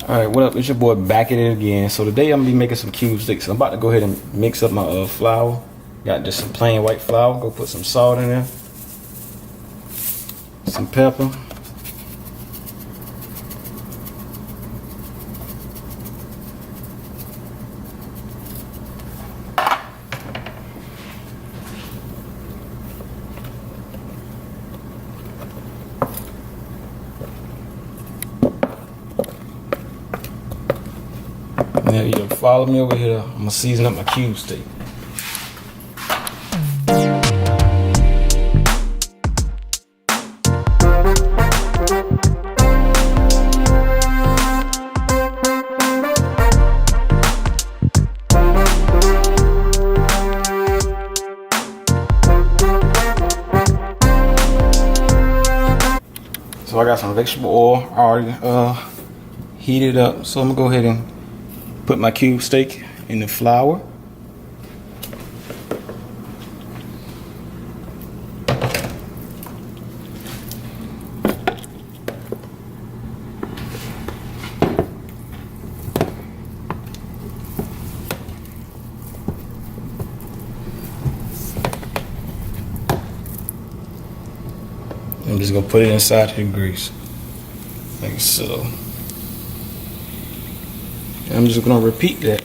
Alright, what up? It's your boy back at it again. So today I'm gonna be making some cube sticks. I'm about to go ahead and mix up my flour. Got just some plain white flour. Go put some salt in there, some pepper, now you follow me over here. I'm gonna season up my cube steak. So I got some vegetable oil already heated up. So I'm gonna go ahead and put my cube steak in the flour. I'm just gonna put it inside the grease, like so. And I'm just gonna repeat that.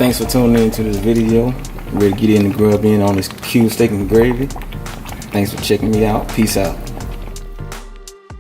thanks for tuning into this video. I'm ready to get in the grub in on this cube steak and gravy. Thanks for checking me out. Peace out.